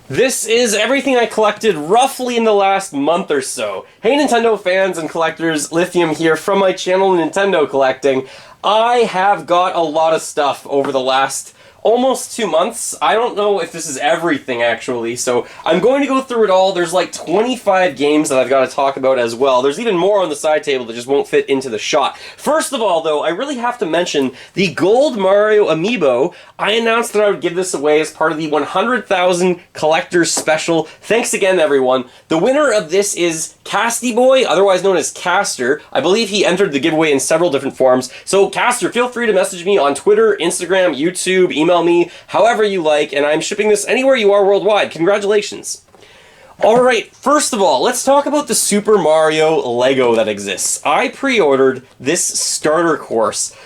This is everything I collected roughly in the last month or so. Hey Nintendo fans and collectors, Lithium here from my channel Nintendo Collecting. I have got a lot of stuff over the last almost 2 months. I don't know if this is everything actually, so I'm going to go through it all. There's like 25 games that I've got to talk about as well. There's even more on the side table that just won't fit into the shot. First of all though, I really have to mention the Gold Mario Amiibo. I announced that I would give this away as part of the 100,000 Collectors Special. Thanks again everyone. The winner of this is Casty Boy, otherwise known as Caster. I believe he entered the giveaway in several different forms. So Caster, feel free to message me on Twitter, Instagram, YouTube, email me, however you like, and I'm shipping this anywhere you are worldwide. Congratulations. Alright, first of all, let's talk about the Super Mario Lego that exists. I pre-ordered this starter course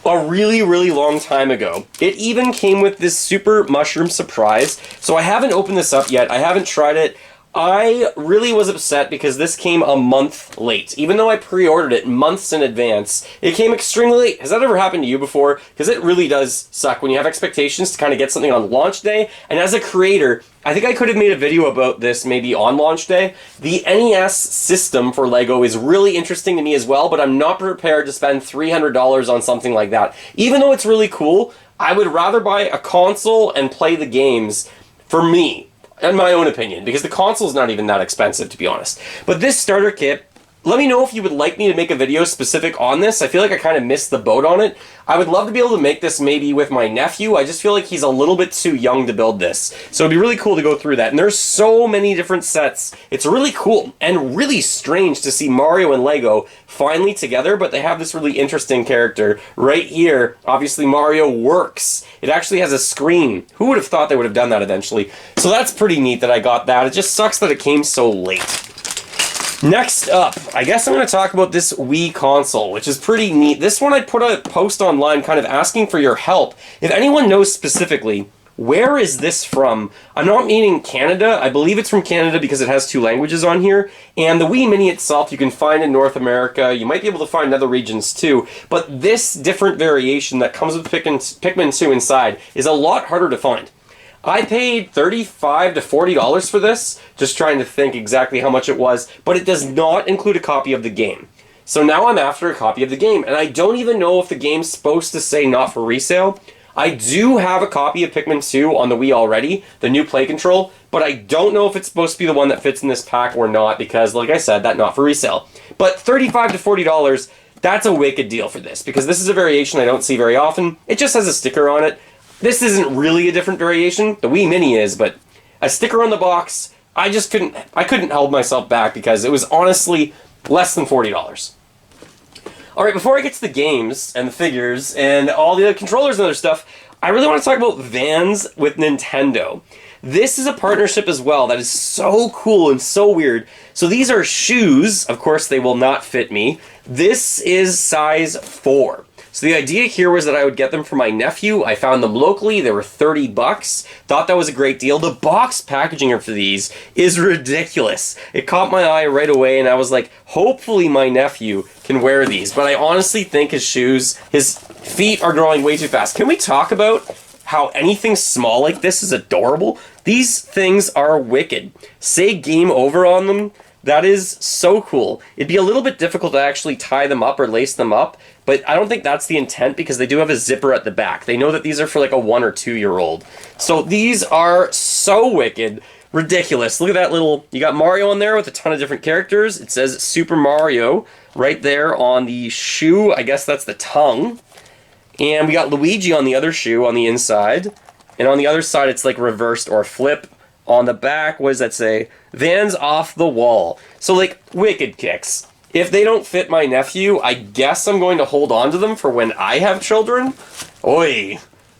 a really long time ago. It even came with this Super Mushroom Surprise, so I haven't opened this up yet. I haven't tried it. I really was upset because this came a month late. Even though I pre-ordered it months in advance, it came extremely late. Has that ever happened to you before? Because it really does suck when you have expectations to kind of get something on launch day. And as a creator, I think I could have made a video about this maybe on launch day. The NES system for LEGO is really interesting to me as well, but I'm not prepared to spend $300 on something like that. Even though it's really cool, I would rather buy a console and play the games for me. In my own opinion, because the console's not even that expensive, to be honest. But this starter kit, let me know if you would like me to make a video specific on this. I feel like I kind of missed the boat on it. I would love to be able to make this maybe with my nephew. I just feel like he's a little bit too young to build this. So it'd be really cool to go through that. And there's so many different sets. It's really cool and really strange to see Mario and Lego finally together, but they have this really interesting character right here. Obviously Mario works. It actually has a screen. Who would have thought they would have done that eventually? So that's pretty neat that I got that. It just sucks that it came so late. Next up, I guess I'm going to talk about this Wii console, which is pretty neat. This one I put a post online kind of asking for your help. If anyone knows specifically, where is this from? I'm not meaning Canada. I believe it's from Canada because it has 2 languages on here. And the Wii Mini itself you can find in North America. You might be able to find in other regions too. But this different variation that comes with Pikmin 2 inside is a lot harder to find. I paid $35 to $40 for this, just trying to think exactly how much it was, but it does not include a copy of the game. So now I'm after a copy of the game, and I don't even know if the game's supposed to say not for resale. I do have a copy of Pikmin 2 on the Wii already, the new play control, but I don't know if it's supposed to be the one that fits in this pack or not, because like I said, that's not for resale. But $35 to $40, that's a wicked deal for this, because this is a variation I don't see very often. It just has a sticker on it. This isn't really a different variation. The Wii Mini is, but a sticker on the box, I couldn't hold myself back because it was honestly less than $40. Alright, before I get to the games and the figures and all the other controllers and other stuff, I really want to talk about Vans with Nintendo. This is a partnership as well that is so cool and so weird. So these are shoes. Of course, they will not fit me. This is size 4. So the idea here was that I would get them for my nephew. I found them locally. They were 30 bucks. Thought that was a great deal. The box packaging for these is ridiculous. It caught my eye right away, and I was like, hopefully my nephew can wear these. But I honestly think his feet are growing way too fast. Can we talk about how anything small like this is adorable? These things are wicked. Say game over on them. That is so cool. It'd be a little bit difficult to actually tie them up or lace them up, but I don't think that's the intent because they do have a zipper at the back. They know that these are for like a 1 or 2 year old. So these are so wicked, ridiculous. Look at that little, you got Mario on there with a ton of different characters. It says Super Mario right there on the shoe. I guess that's the tongue. And we got Luigi on the other shoe on the inside. And on the other side, it's like reversed or flip. On the back, what does that say? Vans off the wall. So, like, wicked kicks. If they don't fit my nephew, I guess I'm going to hold on to them for when I have children. Oi.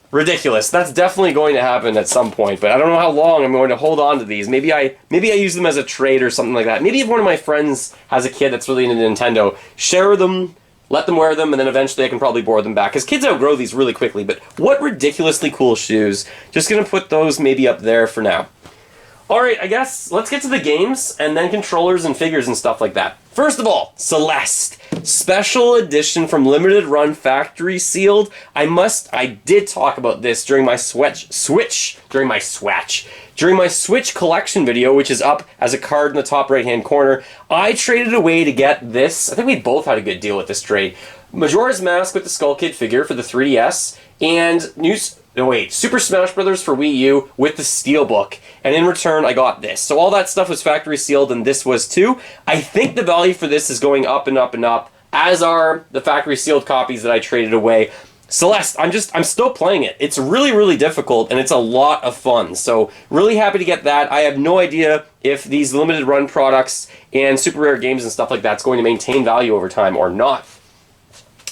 Ridiculous. That's definitely going to happen at some point, but I don't know how long I'm going to hold on to these. Maybe I use them as a trade or something like that. Maybe if one of my friends has a kid that's really into Nintendo, share them, let them wear them, and then eventually I can probably board them back. Because kids outgrow these really quickly, but what ridiculously cool shoes. Just going to put those maybe up there for now. Alright, I guess let's get to the games, and then controllers and figures and stuff like that. First of all, Celeste. Special edition from limited run, factory sealed. I did talk about this during my Switch collection video, which is up as a card in the top right hand corner. I traded away to get this. I think we both had a good deal with this trade. Majora's Mask with the Skull Kid figure for the 3DS, and Super Smash Bros. For Wii U with the Steelbook, and in return I got this. So all that stuff was factory sealed, and this was too. I think the value for this is going up and up and up, as are the factory sealed copies that I traded away. Celeste, I'm still playing it. It's really, really difficult, and it's a lot of fun. So really happy to get that. I have no idea if these limited run products and super rare games and stuff like that's going to maintain value over time or not.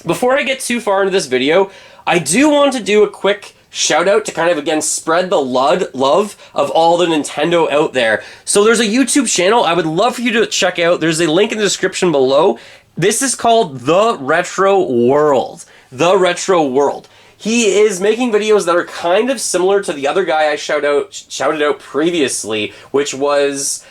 Before I get too far into this video, I do want to do a quick shout out to kind of, again, spread the love of all the Nintendo out there. So there's a YouTube channel I would love for you to check out. There's a link in the description below. This is called The Retro World. The Retro World. He is making videos that are kind of similar to the other guy I shouted out previously, which was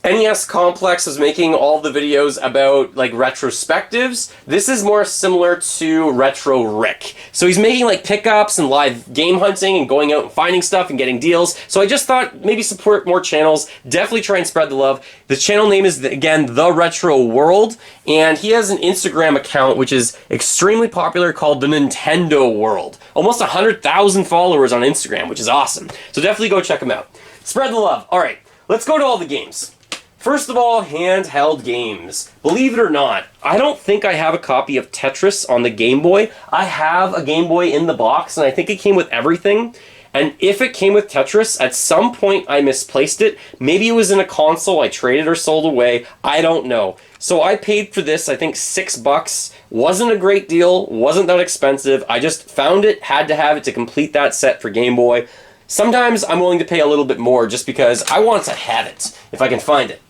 NES Complex was making all the videos about, like, retrospectives. This is more similar to Retro Rick. So he's making, like, pickups and live game hunting and going out and finding stuff and getting deals. So I just thought maybe support more channels. Definitely try and spread the love. The channel name is, again, The Retro World. And he has an Instagram account which is extremely popular called The Nintendo World. Almost 100,000 followers on Instagram, which is awesome. So definitely go check him out. Spread the love. All right, let's go to all the games. First of all, handheld games. Believe it or not, I don't think I have a copy of Tetris on the Game Boy. I have a Game Boy in the box, and I think it came with everything. And if it came with Tetris, at some point I misplaced it. Maybe it was in a console I traded or sold away. I don't know. So I paid for this, I think, $6. Wasn't a great deal, wasn't that expensive. I just found it, had to have it to complete that set for Game Boy. Sometimes I'm willing to pay a little bit more just because I want to have it, if I can find it.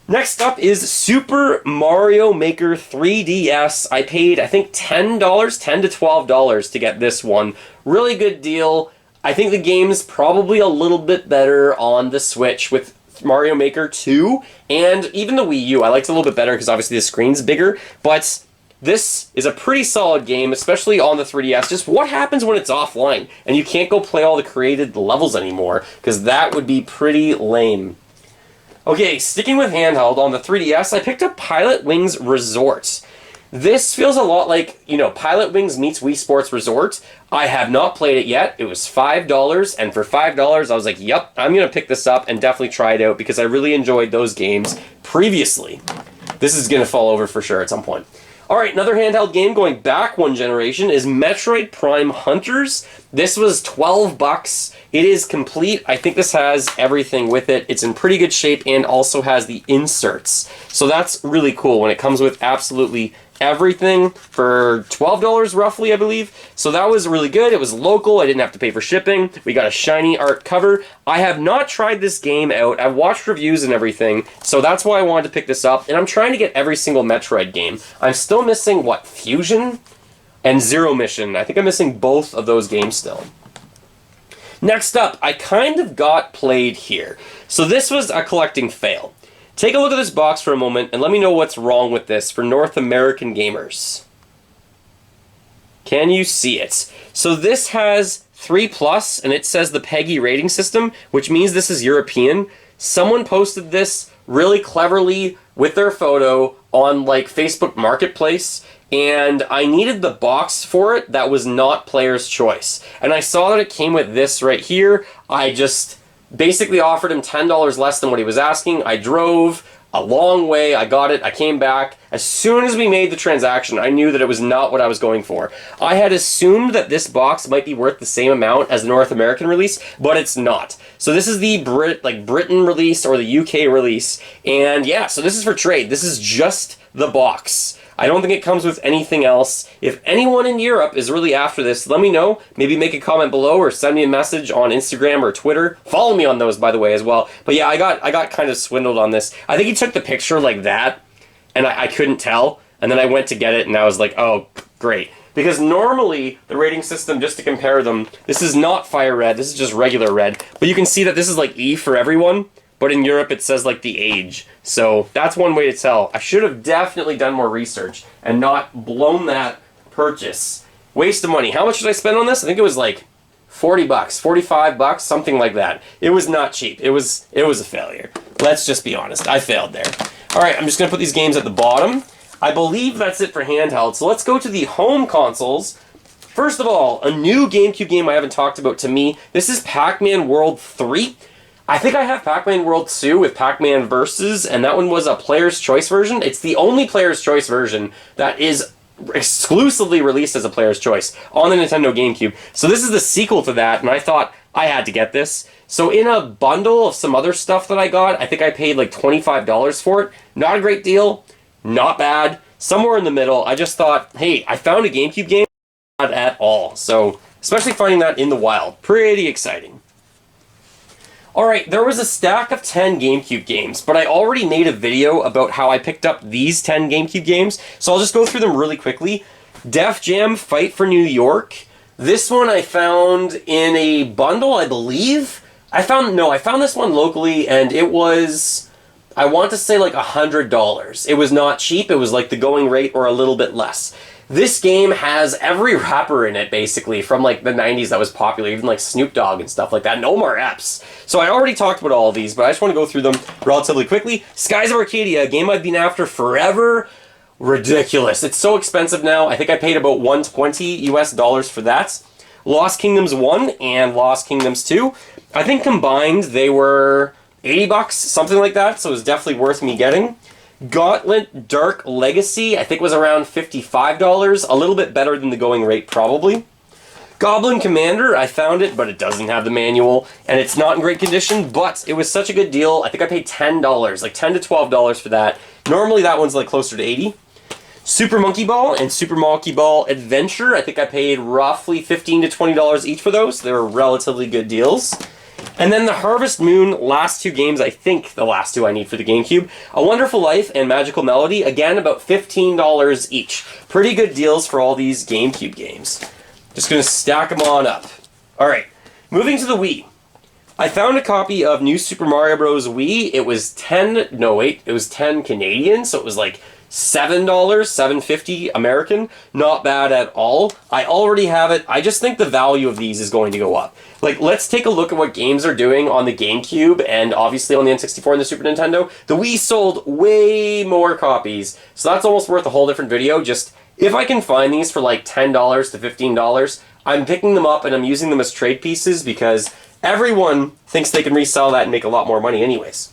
Next up is Super Mario Maker 3DS. I paid, I think, $10 to $12 to get this one. Really good deal. I think the game's probably a little bit better on the Switch with Mario Maker 2, and even the Wii U. I liked it a little bit better because obviously the screen's bigger, but this is a pretty solid game, especially on the 3DS. Just what happens when it's offline and you can't go play all the created levels anymore, because that would be pretty lame. Okay, sticking with handheld, on the 3DS, I picked up Pilot Wings Resort. This feels a lot like, you know, Pilot Wings meets Wii Sports Resort. I have not played it yet. It was $5, and for $5, I was like, yep, I'm going to pick this up and definitely try it out because I really enjoyed those games previously. This is going to fall over for sure at some point. Alright, another handheld game going back one generation is Metroid Prime Hunters. This was $12. It is complete. I think this has everything with it. It's in pretty good shape and also has the inserts. So that's really cool when it comes with absolutely everything for $12 roughly, I believe. So that was really good. It was local. I didn't have to pay for shipping. We got a shiny art cover. I have not tried this game out. I've watched reviews and everything, so that's why I wanted to pick this up. And I'm trying to get every single Metroid game. I'm still missing, what, Fusion and Zero Mission. I think I'm missing both of those games still. Next up, I kind of got played here. So this was a collecting fail. Take a look at this box for a moment and let me know what's wrong with this for North American gamers. Can you see it? So this has 3+, and it says the PEGI rating system, which means this is European. Someone posted this really cleverly with their photo on, like, Facebook Marketplace, and I needed the box for it that was not player's choice. And I saw that it came with this right here. I just basically offered him $10 less than what he was asking. I drove a long way, I got it, I came back. As soon as we made the transaction, I knew that it was not what I was going for. I had assumed that this box might be worth the same amount as the North American release, but it's not. So this is the Britain release or the UK release, and yeah, so this is for trade. This is just the box. I don't think it comes with anything else. If anyone in Europe is really after this, let me know. Maybe make a comment below or send me a message on Instagram or Twitter. Follow me on those, by the way, as well. But yeah, I got kind of swindled on this. I think he took the picture like that, and I couldn't tell. And then I went to get it, and I was like, oh, great. because normally the rating system, just to compare them, this is not fire red, this is just regular red, but you can see that this is like E for everyone, but in Europe it says like the age. So that's one way to tell. I should have definitely done more research and not blown that purchase. Waste of money. How much did I spend on this? I think it was like 40 bucks, 45 bucks, something like that. It was not cheap. It was a failure. Let's just be honest. I failed there. All right, I'm just going to put these games at the bottom. I believe that's it for handheld. So let's go to the home consoles. First of all, a new GameCube game I haven't talked about to me. This is Pac-Man World 3. I think I have Pac-Man World 2 with Pac-Man Versus, and that one was a Player's Choice version. It's the only Player's Choice version that is exclusively released as a Player's Choice on the Nintendo GameCube. So this is the sequel to that, and I thought I had to get this. So in a bundle of some other stuff that I got, I think I paid like $25 for it. Not a great deal, not bad, somewhere in the middle. I just thought, hey, I found a GameCube game, not at all. So especially finding that in the wild, pretty exciting. Alright, there was a stack of 10 GameCube games, but I already made a video about how I picked up these 10 GameCube games, so I'll just go through them really quickly. Def Jam Fight for New York. This one I found in a bundle, I believe. I found this one locally, and it was, I want to say like $100. It was not cheap, it was like the going rate or a little bit less. This game has every rapper in it, basically, from like the 90s that was popular, even like Snoop Dogg and stuff like that, and Omar Epps. So I already talked about all of these, but I just want to go through them relatively quickly. Skies of Arcadia, a game I've been after forever. Ridiculous. It's so expensive now. I think I paid about $120 US for that. Lost Kingdoms 1 and Lost Kingdoms 2. I think combined they were 80 bucks, something like that, so it was definitely worth me getting. Gauntlet Dark Legacy, I think was around $55, a little bit better than the going rate probably. Goblin Commander, I found it, but it doesn't have the manual, and it's not in great condition, but it was such a good deal. I think I paid $10, like $10 to $12 for that. Normally that one's like closer to 80. Super Monkey Ball and Super Monkey Ball Adventure, I think I paid roughly $15 to $20 each for those. They were relatively good deals. And then the Harvest Moon last two games, I think the last two I need for the GameCube. A Wonderful Life and Magical Melody, again about $15 each. Pretty good deals for all these GameCube games. Just going to stack them on up. Alright, moving to the Wii. I found a copy of New Super Mario Bros. Wii. It was 10 Canadian, so it was like $7, $7.50 American. Not bad at all. I already have it. I just think the value of these is going to go up. Like, let's take a look at what games are doing on the GameCube and obviously on the N64 and the Super Nintendo. The Wii sold way more copies, so that's almost worth a whole different video. Just, if I can find these for like $10 to $15, I'm picking them up and I'm using them as trade pieces because everyone thinks they can resell that and make a lot more money anyways.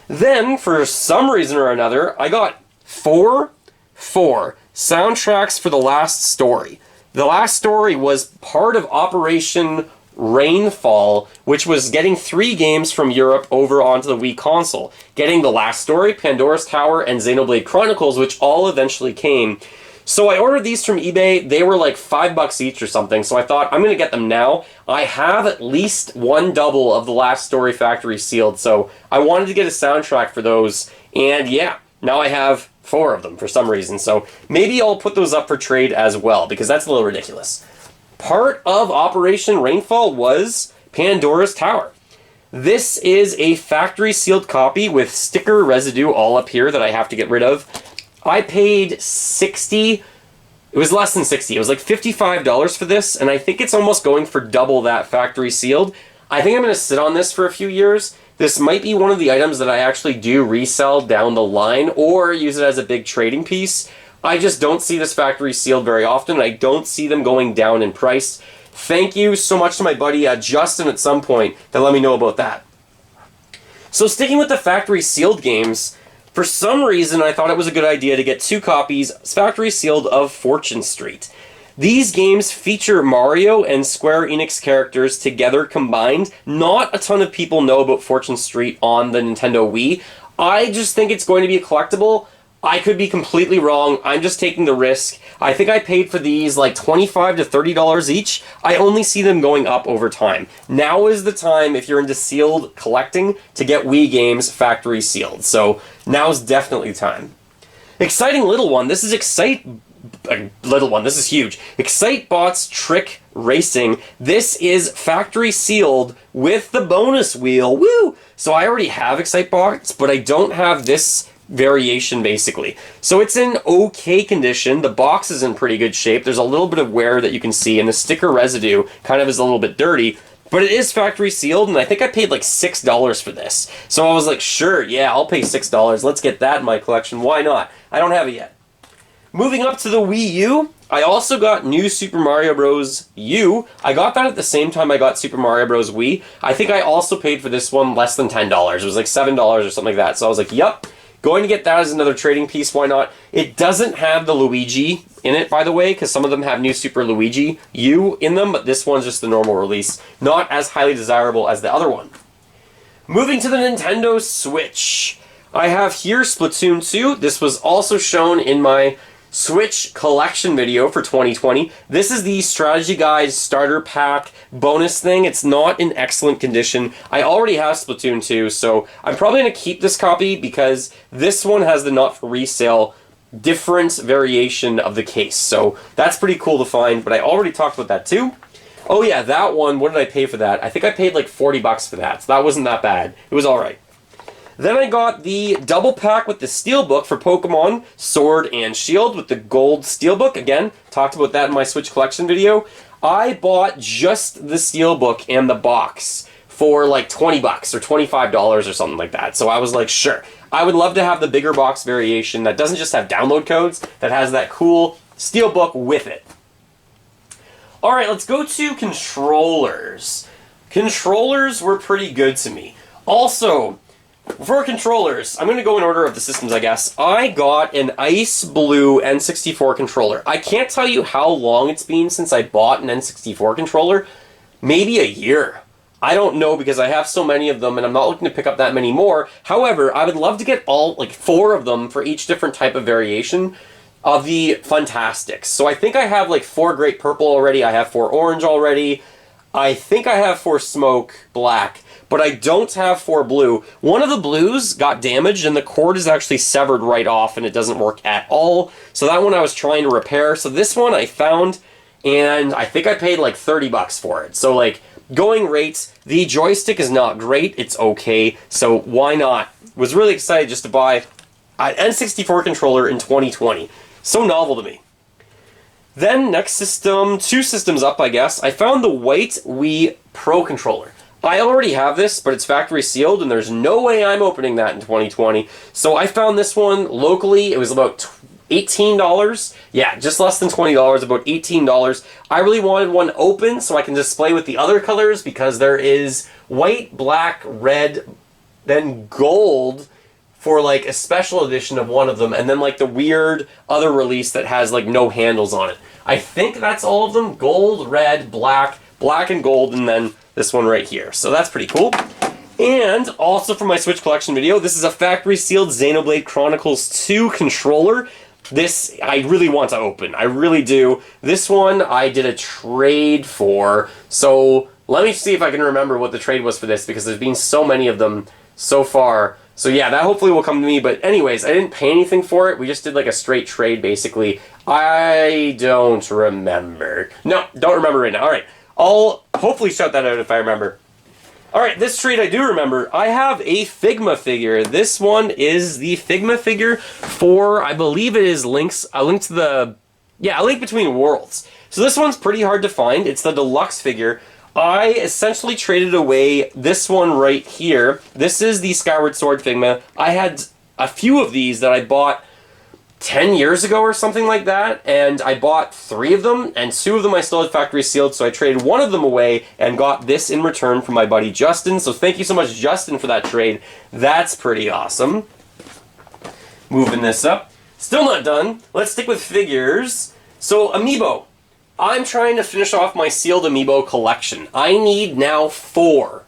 Then, for some reason or another, I got four soundtracks for The Last Story. The Last Story was part of Operation Rainfall, which was getting 3 games from Europe over onto the Wii console. Getting The Last Story, Pandora's Tower, and Xenoblade Chronicles, which all eventually came. So I ordered these from eBay. They were like $5 each or something, so I thought, I'm going to get them now. I have at least one double of The Last Story factory sealed, so I wanted to get a soundtrack for those, and yeah, now I have 4 of them for some reason, so maybe I'll put those up for trade as well, because that's a little ridiculous. Part of Operation Rainfall was Pandora's Tower. This is a factory sealed copy with sticker residue all up here that I have to get rid of. I paid $60, it was less than $60, it was like $55 for this, and I think it's almost going for double that factory sealed. I think I'm going to sit on this for a few years. This might be one of the items that I actually do resell down the line or use it as a big trading piece. I just don't see this factory sealed very often. I don't see them going down in price. Thank you so much to my buddy Justin at some point that let me know about that. So sticking with the factory sealed games, for some reason I thought it was a good idea to get 2 copies, factory sealed, of Fortune Street. These games feature Mario and Square Enix characters together combined. Not a ton of people know about Fortune Street on the Nintendo Wii. I just think it's going to be a collectible. I could be completely wrong. I'm just taking the risk. I think I paid for these like $25 to $30 each. I only see them going up over time. Now is the time, if you're into sealed collecting, to get Wii games factory sealed. So now's definitely the time. Exciting little one. This is a little one. This is huge. Excitebots Trick Racing. This is factory sealed with the bonus wheel. Woo! So I already have Excitebots, but I don't have this variation, basically. So it's in okay condition. The box is in pretty good shape. There's a little bit of wear that you can see, and the sticker residue kind of is a little bit dirty. But it is factory sealed, and I think I paid like $6 for this. So I was like, sure, yeah, I'll pay $6. Let's get that in my collection. Why not? I don't have it yet. Moving up to the Wii U, I also got New Super Mario Bros. U. I got that at the same time I got Super Mario Bros. Wii. I think I also paid for this one less than $10. It was like $7 or something like that. So I was like, yep, going to get that as another trading piece. Why not? It doesn't have the Luigi in it, by the way, because some of them have New Super Luigi U in them, but this one's just the normal release. Not as highly desirable as the other one. Moving to the Nintendo Switch. I have here Splatoon 2. This was also shown in my Switch collection video for 2020. This is the Strategy Guide starter pack bonus thing. It's not in excellent condition. I already have Splatoon 2, so I'm probably going to keep this copy because this one has the not for resale different variation of the case. So that's pretty cool to find, but I already talked about that too. Oh yeah, that one, what did I pay for that? I think I paid like $40 for that, so that wasn't that bad. It was alright. Then I got the double pack with the Steelbook for Pokemon Sword and Shield with the gold Steelbook. Again, talked about that in my Switch collection video. I bought just the Steelbook and the box for like $20 or $25 or something like that. So I was like, sure. I would love to have the bigger box variation that doesn't just have download codes, that has that cool Steelbook with it. Alright, let's go to controllers. Controllers were pretty good to me. Also, for controllers, I'm going to go in order of the systems, I guess. I got an Ice Blue N64 controller. I can't tell you how long it's been since I bought an N64 controller. Maybe a year. I don't know because I have so many of them and I'm not looking to pick up that many more. However, I would love to get all, like 4 of them for each different type of variation of the Fantastics. So I think I have like 4 Great Purple already. I have 4 Orange already. I think I have 4 Smoke Black. But I don't have 4 blue. One of the blues got damaged and the cord is actually severed right off and it doesn't work at all. So that one I was trying to repair. So this one I found and I think I paid like $30 for it. So like going rates, the joystick is not great. It's okay. So why not? Was really excited just to buy an N64 controller in 2020. So novel to me. Then next system, 2 systems up I guess, I found the white Wii Pro controller. I already have this, but it's factory sealed, and there's no way I'm opening that in 2020. So I found this one locally. It was about $18. Yeah, just less than $20, about $18. I really wanted one open so I can display with the other colors because there is white, black, red, then gold for like a special edition of one of them, and then like the weird other release that has like no handles on it. I think that's all of them. Gold, red, black, black and gold, and then this one right here. So that's pretty cool. And also for my Switch collection video, this is a factory sealed Xenoblade Chronicles 2 controller. This I really want to open. I really do. This one I did a trade for. So let me see if I can remember what the trade was for this because there's been so many of them so far. So yeah, that hopefully will come to me. But anyways, I didn't pay anything for it. We just did like a straight trade basically. I don't remember. No, don't remember right now. All right. I'll hopefully shout that out if I remember. Alright, this trade I do remember. I have a Figma figure. This one is the Figma figure for, I believe it is a link to the, yeah, A Link Between Worlds. So this one's pretty hard to find. It's the deluxe figure. I essentially traded away this one right here. This is the Skyward Sword Figma. I had a few of these that I bought 10 years ago or something like that, and I bought 3 of them, and 2 of them I still had factory sealed, so I traded one of them away and got this in return from my buddy Justin. So thank you so much, Justin, for that trade. That's pretty awesome. Moving this up. Still not done. Let's stick with figures. So, Amiibo. I'm trying to finish off my sealed Amiibo collection. I need now 4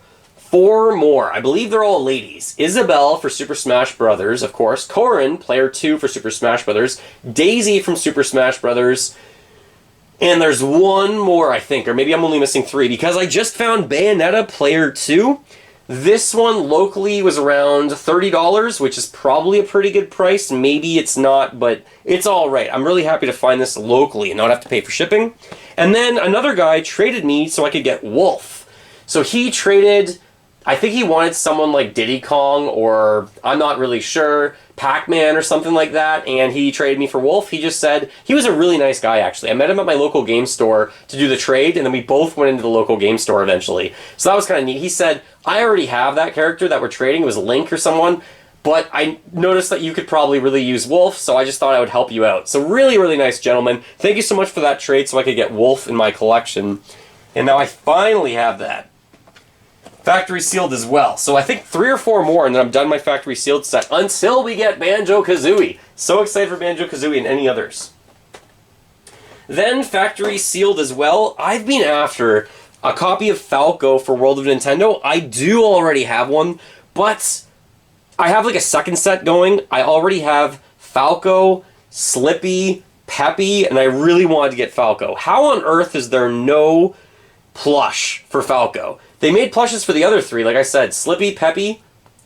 more. I believe they're all ladies. Isabelle for Super Smash Bros., of course. Corrin, Player 2 for Super Smash Bros. Daisy from Super Smash Bros. And there's one more, I think, or maybe I'm only missing 3, because I just found Bayonetta Player 2. This one locally was around $30, which is probably a pretty good price. Maybe it's not, but it's all right. I'm really happy to find this locally and not have to pay for shipping. And then another guy traded me so I could get Wolf. So he traded, I think he wanted someone like Diddy Kong, or I'm not really sure, Pac-Man or something like that, and he traded me for Wolf. He just said, he was a really nice guy actually. I met him at my local game store to do the trade, and then we both went into the local game store eventually. So that was kind of neat. He said, I already have that character that we're trading. It was Link or someone, but I noticed that you could probably really use Wolf, so I just thought I would help you out. So really, really nice gentleman. Thank you so much for that trade so I could get Wolf in my collection. And now I finally have that. Factory sealed as well. So I think 3 or 4 more and then I'm done my factory sealed set until we get Banjo-Kazooie. So excited for Banjo-Kazooie and any others. Then factory sealed as well. I've been after a copy of Falco for World of Nintendo. I do already have one, but I have like a second set going. I already have Falco, Slippy, Peppy, and I really wanted to get Falco. How on earth is there no plush for Falco? They made plushes for the other 3, like I said, Slippy, Peppy,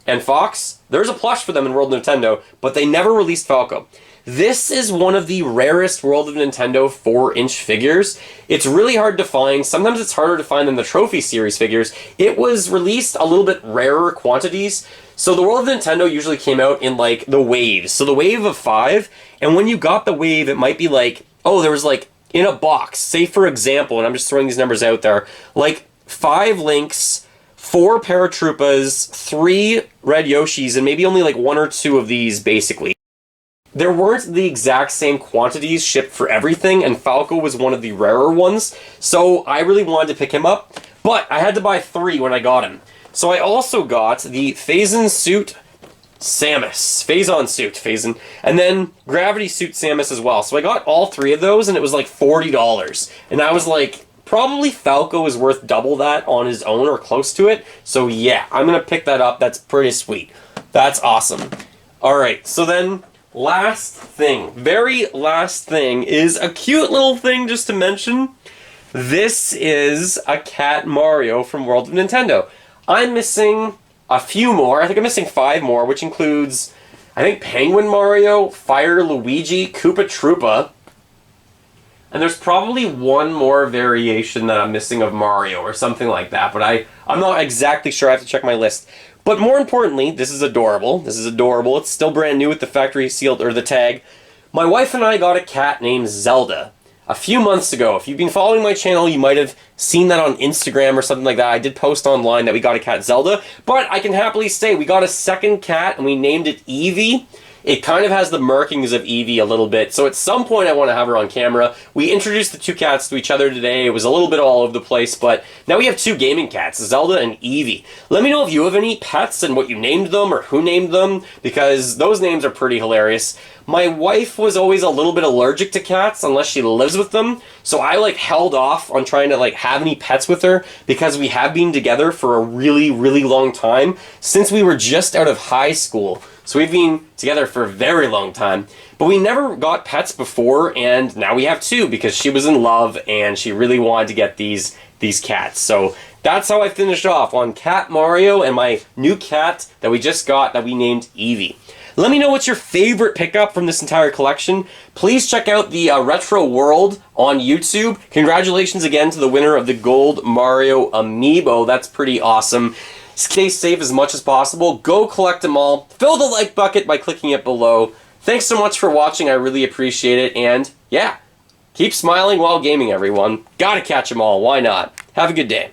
and Fox. There's a plush for them in World of Nintendo, but they never released Falco. This is one of the rarest World of Nintendo 4-inch figures. It's really hard to find. Sometimes it's harder to find than the Trophy Series figures. It was released a little bit rarer quantities. So the World of Nintendo usually came out in like the waves. So the wave of 5, and when you got the wave, it might be like, oh, there was like in a box, say for example, and I'm just throwing these numbers out there, like 5 Links, 4 Paratroopas, 3 Red Yoshis, and maybe only like 1 or 2 of these, basically. There weren't the exact same quantities shipped for everything, and Falco was one of the rarer ones, so I really wanted to pick him up, but I had to buy 3 when I got him. So I also got the Phazon suit Samus. Phazon suit, Phazon, and then Gravity suit Samus as well. So I got all 3 of those, and it was like $40, and I was like, probably Falco is worth double that on his own or close to it. So yeah, I'm going to pick that up. That's pretty sweet. That's awesome. Alright, so then last thing, very last thing is a cute little thing just to mention. This is a Cat Mario from World of Nintendo. I'm missing a few more. I think I'm missing 5 more, which includes, I think, Penguin Mario, Fire Luigi, Koopa Troopa, and there's probably 1 more variation that I'm missing of Mario or something like that, but I'm not exactly sure. I have to check my list. But more importantly, this is adorable. This is adorable. It's still brand new with the factory sealed, or the tag. My wife and I got a cat named Zelda a few months ago. If you've been following my channel, you might have seen that on Instagram or something like that. I did post online that we got a cat, Zelda, but I can happily say we got a second cat and we named it Eevee. It kind of has the markings of Eevee a little bit, so at some point I want to have her on camera. We introduced the 2 cats to each other today. It was a little bit all over the place, but now we have 2 gaming cats, Zelda and Eevee. Let me know if you have any pets and what you named them or who named them, because those names are pretty hilarious. My wife was always a little bit allergic to cats unless she lives with them, so I like held off on trying to like have any pets with her because we have been together for a really, really long time, since we were just out of high school. So we've been together for a very long time, but we never got pets before, and now we have 2 because she was in love and she really wanted to get these cats. So that's how I finished off on Cat Mario and my new cat that we just got that we named Eevee. Let me know what's your favorite pickup from this entire collection. Please check out the Retro World on YouTube. Congratulations again to the winner of the Gold Mario Amiibo. That's pretty awesome. Stay safe as much as possible. Go collect them all. Fill the like bucket by clicking it below. Thanks so much for watching. I really appreciate it. And yeah, keep smiling while gaming, everyone. Gotta catch them all. Why not? Have a good day.